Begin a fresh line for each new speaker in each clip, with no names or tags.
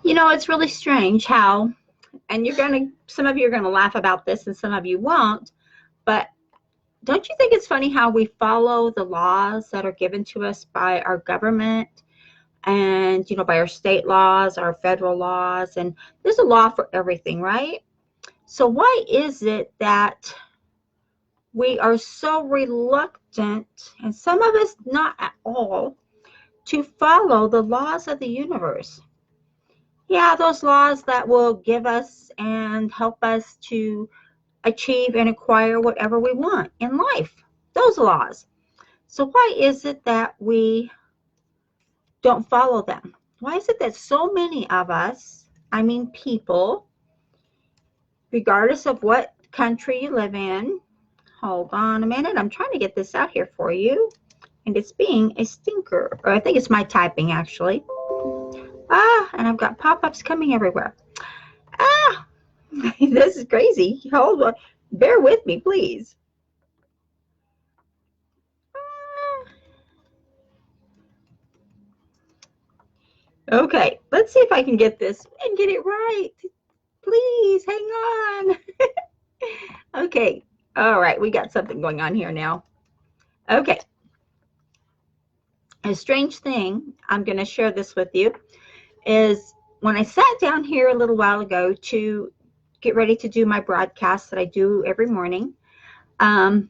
It's really strange how, and some of you are going to laugh about this and some of you won't, but don't you think it's funny how we follow the laws that are given to us by our government and, by our state laws, our federal laws, and there's a law for everything, right? So why is it that we are so reluctant, and some of us not at all, to follow the laws of the universe? Yeah, those laws that will give us and help us to achieve and acquire whatever we want in life. Those laws. So why is it that we don't follow them? Why is it that so many of us, I mean people, regardless of what country you live in, hold on a minute, I'm trying to get this out here for you, and it's being a stinker, or I think it's my typing actually. And I've got pop-ups coming everywhere. This is crazy. Hold on. Bear with me, please. Okay, let's see if I can get this and get it right. Please, hang on. Okay, all right, we got something going on here now. Okay. A strange thing, I'm going to share this with you, is when I sat down here a little while ago to get ready to do my broadcast that I do every morning, I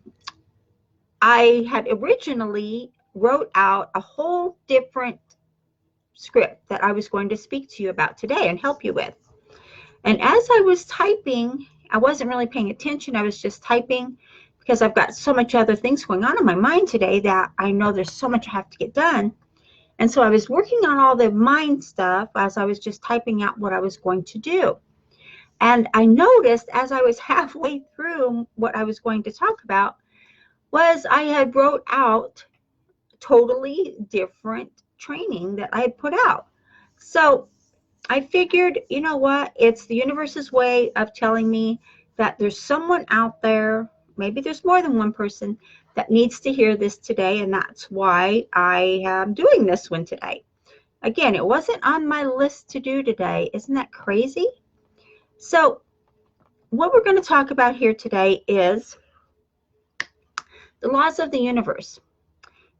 had originally wrote out a whole different script that I was going to speak to you about today and help you with. And as I was typing, I wasn't really paying attention. I was just typing because I've got so much other things going on in my mind today that I know there's so much I have to get done. And so I was working on all the mind stuff as I was just typing out what I was going to do. And I noticed as I was halfway through what I was going to talk about was I had wrote out totally different training that I had put out. So I figured, you know what, it's the universe's way of telling me that there's someone out there, maybe there's more than one person, that needs to hear this today, and that's why I am doing this one today. Again, it wasn't on my list to do today. Isn't that crazy? So what we're going to talk about here today is the laws of the universe.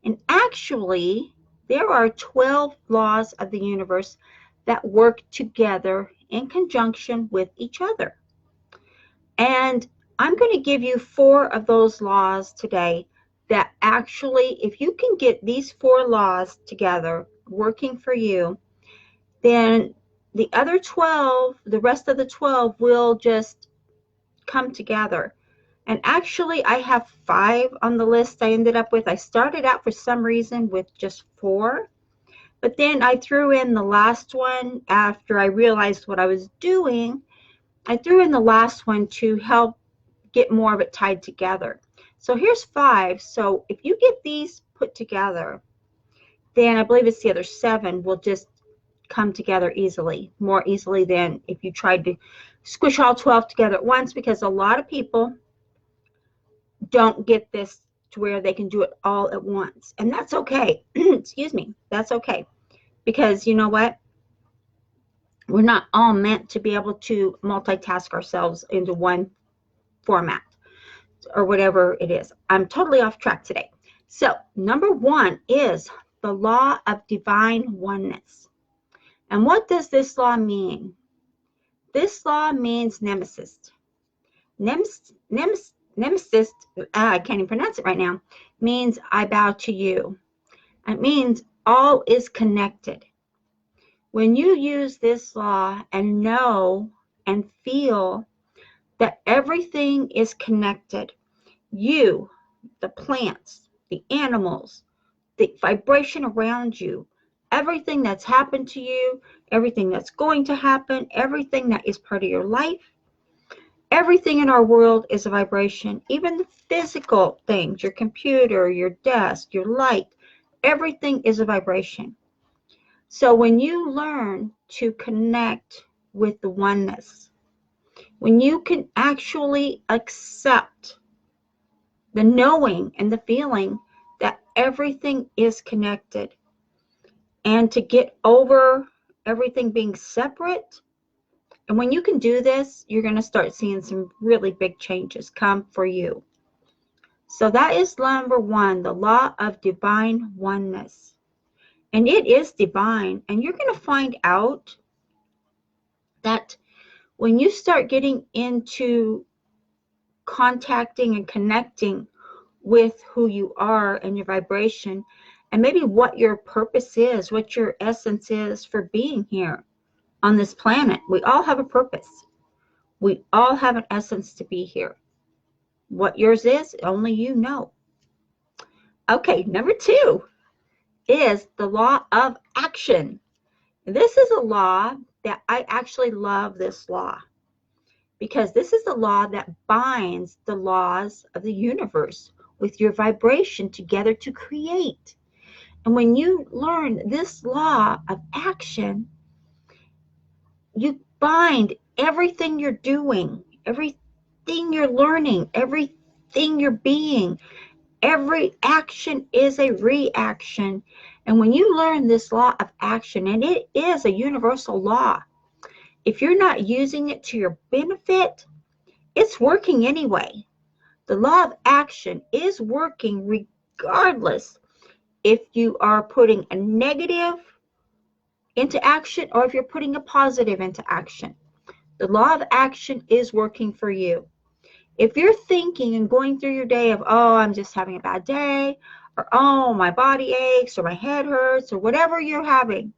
And actually, there are 12 laws of the universe that work together in conjunction with each other. And I'm going to give you 4 of those laws today that actually, if you can get these 4 laws together working for you, then the other 12, the rest of the 12 will just come together. And actually, I have 5 on the list I ended up with. I started out for some reason with just 4, but then I threw in the last one after I realized what I was doing. I threw in the last one to help get more of it tied together. So here's 5. So if you get these put together, then I believe it's the other 7 will just come together easily, more easily than if you tried to squish all 12 together at once, because a lot of people don't get this to where they can do it all at once. And that's okay. Excuse me. That's okay. Because you know what? We're not all meant to be able to multitask ourselves into one format or whatever it is. I'm totally off track today. So number 1 is the law of divine oneness. And what does this law mean? This law means nemesis. Nemesis, I can't even pronounce it right now, means I bow to you. It means all is connected. When you use this law and know and feel that everything is connected, you, the plants, the animals, the vibration around you, everything that's happened to you, everything that's going to happen, everything that is part of your life, everything in our world is a vibration. Even the physical things, your computer, your desk, your light, everything is a vibration. So when you learn to connect with the oneness, when you can actually accept the knowing and the feeling that everything is connected, and to get over everything being separate. And when you can do this, you're going to start seeing some really big changes come for you. So that is number one, the law of divine oneness. And it is divine. And you're going to find out that when you start getting into contacting and connecting with who you are and your vibration, and maybe what your purpose is, what your essence is for being here on this planet. We all have a purpose. We all have an essence to be here. What yours is, only you know. Okay, number two is the law of action. This is a law that I actually love, this law, because this is the law that binds the laws of the universe with your vibration together to create. And when you learn this law of action, you bind everything you're doing, everything you're learning, everything you're being. Every action is a reaction. And when you learn this law of action, and it is a universal law, if you're not using it to your benefit, it's working anyway. The law of action is working regardless if you are putting a negative into action or if you're putting a positive into action. The law of action is working for you. If you're thinking and going through your day of, oh, I'm just having a bad day, or oh, my body aches, or my head hurts, or whatever you're having,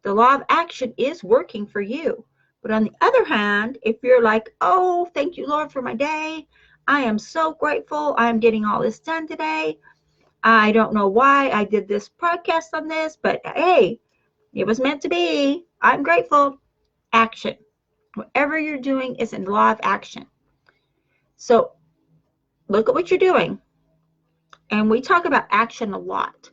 the law of action is working for you. But on the other hand, if you're like, oh, thank you, Lord, for my day. I am so grateful. I'm getting all this done today. I don't know why I did this podcast on this, but hey, it was meant to be. I'm grateful. Action. Whatever you're doing is in the law of action. So look at what you're doing. And we talk about action a lot.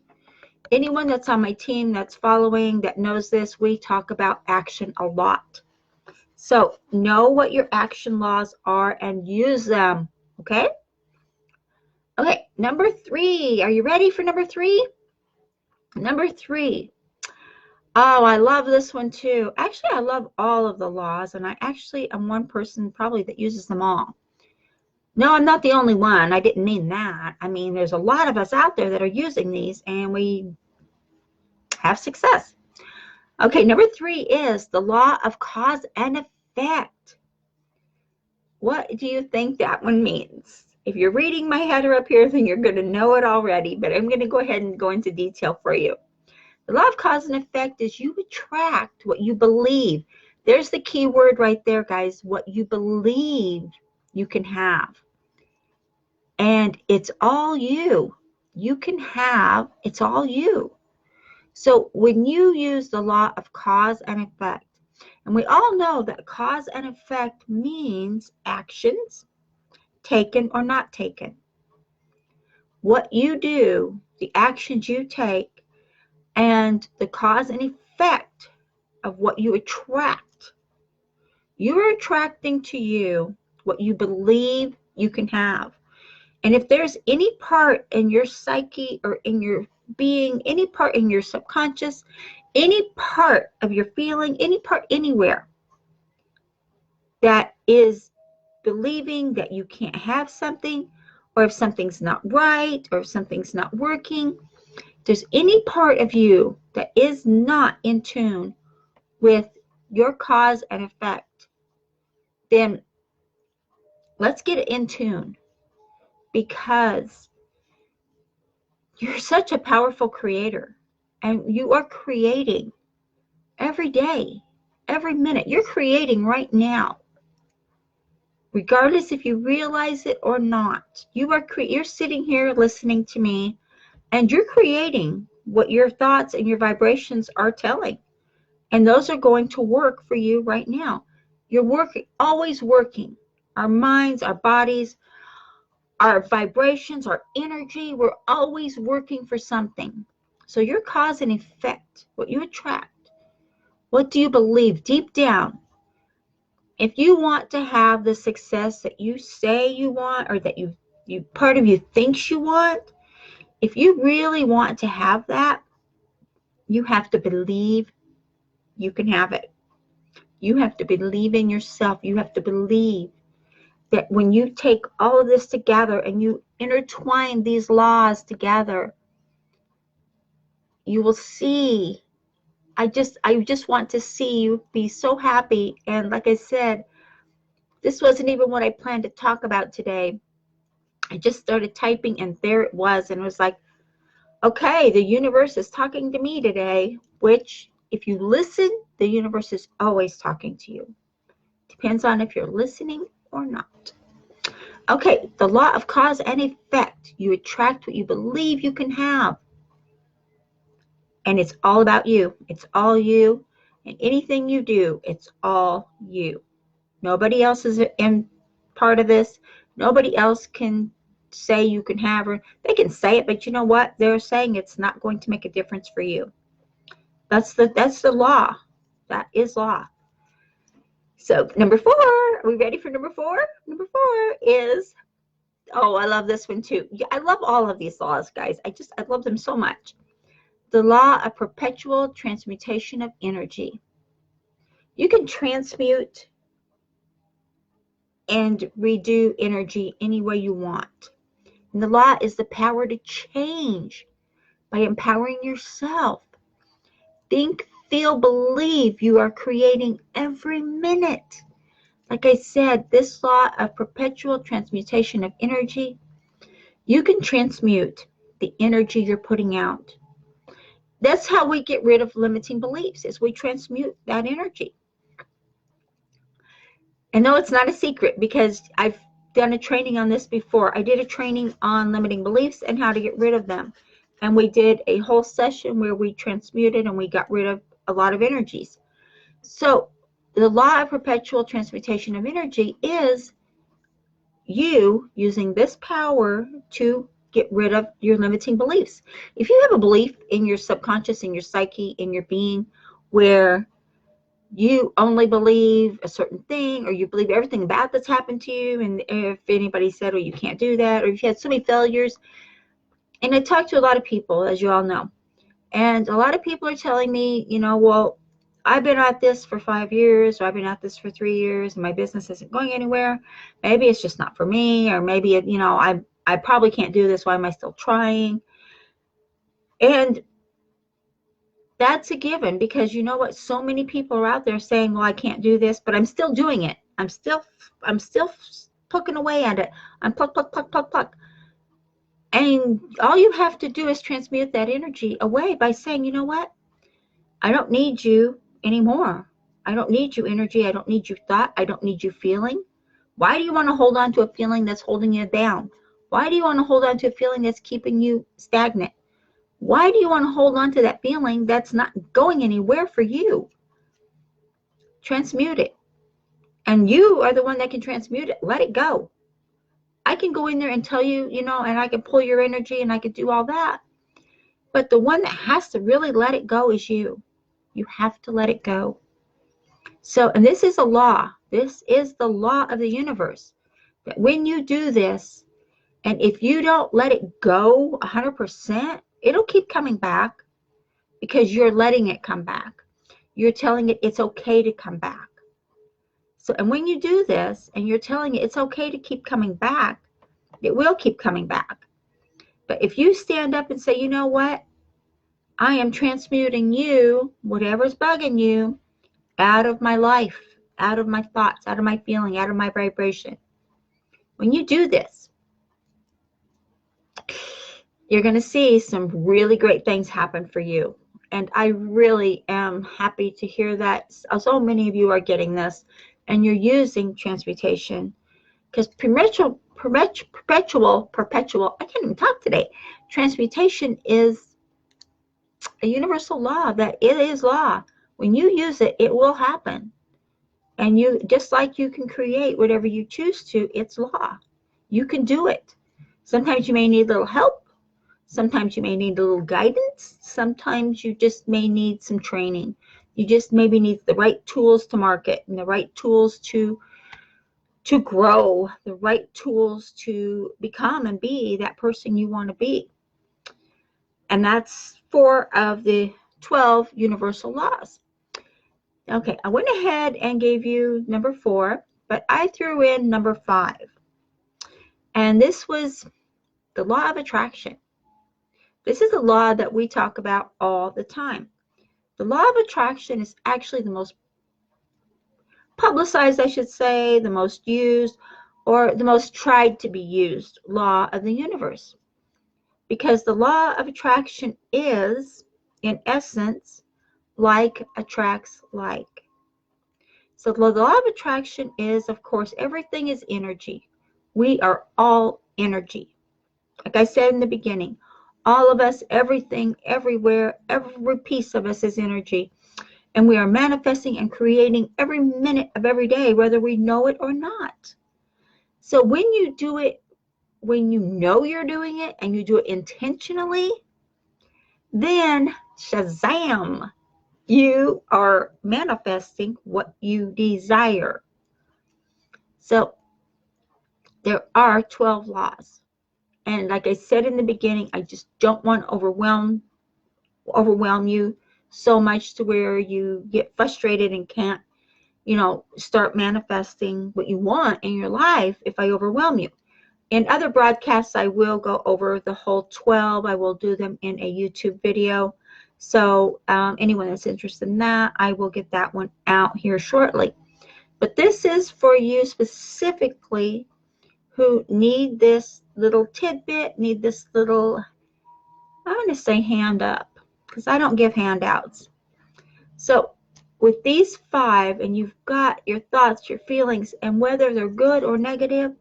Anyone that's on my team that's following, that knows this, we talk about action a lot. So know what your action laws are and use them. Okay? Okay, number three. Are you ready for number three? Number three. Oh, I love this one too. Actually, I love all of the laws, and I actually am one person probably that uses them all. No, I'm not the only one. I didn't mean that. I mean, there's a lot of us out there that are using these, and we have success. Okay, number three is the law of cause and effect. What do you think that one means? If you're reading my header up here, then you're going to know it already, but I'm going to go ahead and go into detail for you. The law of cause and effect is you attract what you believe. There's the key word right there, guys. What you believe you can have. And it's all you. You can have, it's all you. So when you use the law of cause and effect, and we all know that cause and effect means actions taken or not taken. What you do, the actions you take, and the cause and effect of what you attract. You are attracting to you what you believe you can have. And if there's any part in your psyche or in your being, any part in your subconscious, any part of your feeling, any part anywhere that is believing that you can't have something, or if something's not right, or if something's not working, if there's any part of you that is not in tune with your cause and effect, then let's get it in tune, because you're such a powerful creator, and you are creating every day, every minute. You're creating right now, regardless if you realize it or not. You're sitting here listening to me, and you're creating what your thoughts and your vibrations are telling, and those are going to work for you right now. You're working, always working. Our minds, our bodies, our vibrations, our energy, we're always working for something. So your cause and effect, what you attract, what do you believe deep down? If you want to have the success that you say you want, or that you part of you thinks you want, if you really want to have that, you have to believe you can have it. You have to believe in yourself. You have to believe that when you take all of this together and you intertwine these laws together, you will see. I just want to see you be so happy. And like I said, this wasn't even what I planned to talk about today. I just started typing and there it was. And it was like, okay, the universe is talking to me today, which if you listen, the universe is always talking to you. Depends on if you're listening or not. Okay, the law of cause and effect. You attract what you believe you can have. And it's all about you. It's all you. And anything you do, it's all you. Nobody else is in part of this. Nobody else can say you can have her. They can say it, but you know what? They're saying it's not going to make a difference for you. That's the law. That is law. So number 4, are we ready for number 4? Number 4 is, oh, I love this one too. I love all of these laws, guys. I love them so much. The law of perpetual transmutation of energy. You can transmute and redo energy any way you want. And the law is the power to change by empowering yourself. Think, feel, believe you are creating every minute. Like I said, this law of perpetual transmutation of energy, you can transmute the energy you're putting out. That's how we get rid of limiting beliefs, is we transmute that energy. And no, it's not a secret because I've done a training on this before. I did a training on limiting beliefs and how to get rid of them. And we did a whole session where we transmuted and we got rid of a lot of energies. So the law of perpetual transmutation of energy is you using this power to get rid of your limiting beliefs. If you have a belief in your subconscious, in your psyche, in your being, where you only believe a certain thing, or you believe everything bad that's happened to you, and if anybody said, oh, you can't do that, or if you had so many failures. And I talk to a lot of people, as you all know, and a lot of people are telling me, well, I've been at this for 5 years, or I've been at this for 3 years, and my business isn't going anywhere. Maybe it's just not for me, or maybe, I probably can't do this. Why am I still trying? And that's a given, because you know what? So many people are out there saying, well, I can't do this, but I'm still doing it. I'm still plucking away at it. I'm pluck, pluck, pluck, pluck, pluck. And all you have to do is transmute that energy away by saying, you know what? I don't need you anymore. I don't need you energy. I don't need you thought. I don't need you feeling. Why do you want to hold on to a feeling that's holding you down? Why do you want to hold on to a feeling that's keeping you stagnant? Why do you want to hold on to that feeling that's not going anywhere for you? Transmute it. And you are the one that can transmute it. Let it go. I can go in there and tell you, and I can pull your energy and I can do all that. But the one that has to really let it go is you. You have to let it go. So, and this is a law. This is the law of the universe. That when you do this, and if you don't let it go 100%, it'll keep coming back because you're letting it come back. You're telling it it's okay to come back. So, and when you do this and you're telling it it's okay to keep coming back, it will keep coming back. But if you stand up and say, you know what? I am transmuting you, whatever's bugging you, out of my life, out of my thoughts, out of my feeling, out of my vibration. When you do this, you're going to see some really great things happen for you. And I really am happy to hear that so many of you are getting this and you're using transmutation, because perpetual, I can't even talk today. Transmutation is a universal law, that it is law. When you use it, it will happen. And you, just like you can create whatever you choose to, it's law. You can do it. Sometimes you may need a little help. Sometimes you may need a little guidance. Sometimes you just may need some training. You just maybe need the right tools to market and the right tools to grow, the right tools to become and be that person you want to be. And that's 4 of the 12 universal laws. Okay, I went ahead and gave you number 4, but I threw in number 5. And this was the law of attraction. This is a law that we talk about all the time. The law of attraction is actually the most publicized, I should say, the most used, or the most tried to be used law of the universe. Because the law of attraction is, in essence, like attracts like. So the law of attraction is, of course, everything is energy. We are all energy. Like I said in the beginning, all of us, everything, everywhere, every piece of us is energy. And we are manifesting and creating every minute of every day, whether we know it or not. So when you do it, when you know you're doing it and you do it intentionally, then shazam, you are manifesting what you desire. So there are 12 laws. And like I said in the beginning, I just don't want to overwhelm you so much to where you get frustrated and can't, start manifesting what you want in your life if I overwhelm you. In other broadcasts, I will go over the whole 12. I will do them in a YouTube video. So anyone that's interested in that, I will get that one out here shortly. But this is for you specifically who need this little tidbit, need this little, I'm going to say hand up, because I don't give handouts. So with these 5, and you've got your thoughts, your feelings, and whether they're good or negative,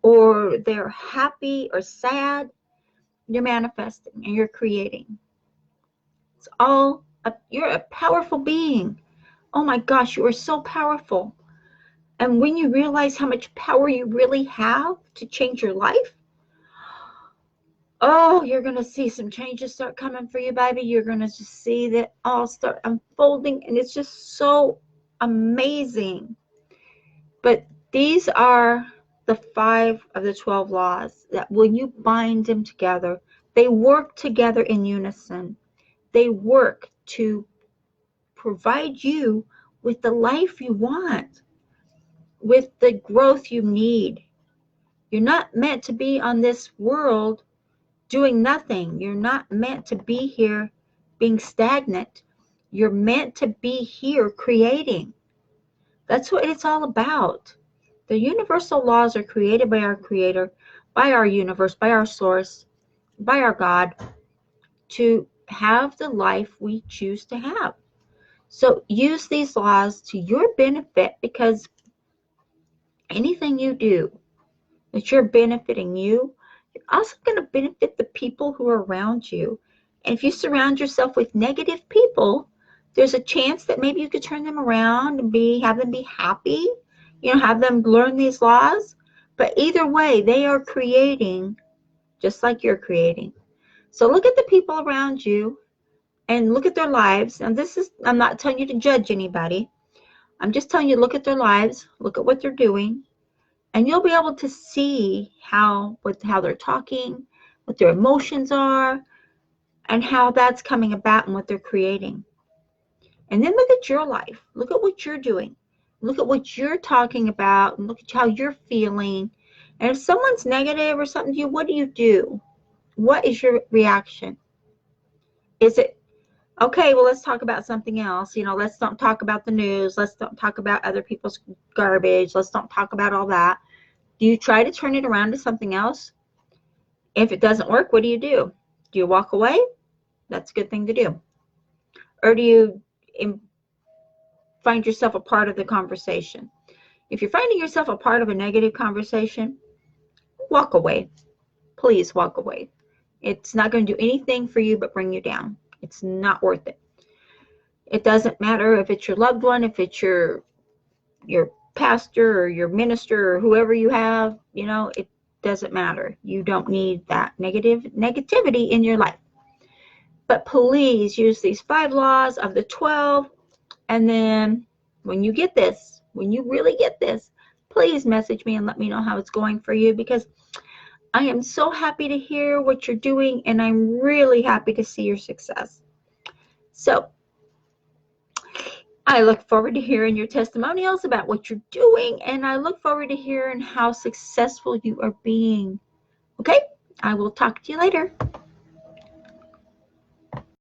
or they're happy or sad, you're manifesting and you're creating. It's all, you're a powerful being. Oh my gosh, you are so powerful. And when you realize how much power you really have to change your life, oh, you're going to see some changes start coming for you, baby. You're going to just see that all start unfolding, and it's just so amazing. But these are the 5 of the 12 laws that when you bind them together, they work together in unison. They work to provide you with the life you want, with the growth you need. You're not meant to be on this world doing nothing. You're not meant to be here being stagnant. You're meant to be here creating. That's what it's all about. The universal laws are created by our Creator, by our universe, by our source, by our God, to have the life we choose to have. So use these laws to your benefit, because anything you do that you're benefiting you, you're also going to benefit the people who are around you. And if you surround yourself with negative people, there's a chance that maybe you could turn them around and have them be happy, have them learn these laws. But either way, they are creating just like you're creating. So look at the people around you and look at their lives. And I'm not telling you to judge anybody. I'm just telling you, look at their lives, look at what they're doing, and you'll be able to see how they're talking, what their emotions are, and how that's coming about and what they're creating. And then look at your life. Look at what you're doing. Look at what you're talking about, and look at how you're feeling. And if someone's negative or something to you, what do you do? What is your reaction? Is it, okay, well, let's talk about something else. Let's don't talk about the news. Let's don't talk about other people's garbage. Let's don't talk about all that. Do you try to turn it around to something else? If it doesn't work, what do? Do you walk away? That's a good thing to do. Or do you find yourself a part of the conversation? If you're finding yourself a part of a negative conversation, walk away. Please walk away. It's not going to do anything for you but bring you down. It's not worth it. It doesn't matter if it's your loved one, if it's your pastor or your minister or whoever you have, it doesn't matter. You don't need that negativity in your life. But please use these 5 laws of the 12. And then when you really get this, please message me and let me know how it's going for you, because I am so happy to hear what you're doing, and I'm really happy to see your success. So I look forward to hearing your testimonials about what you're doing, and I look forward to hearing how successful you are being. Okay, I will talk to you later.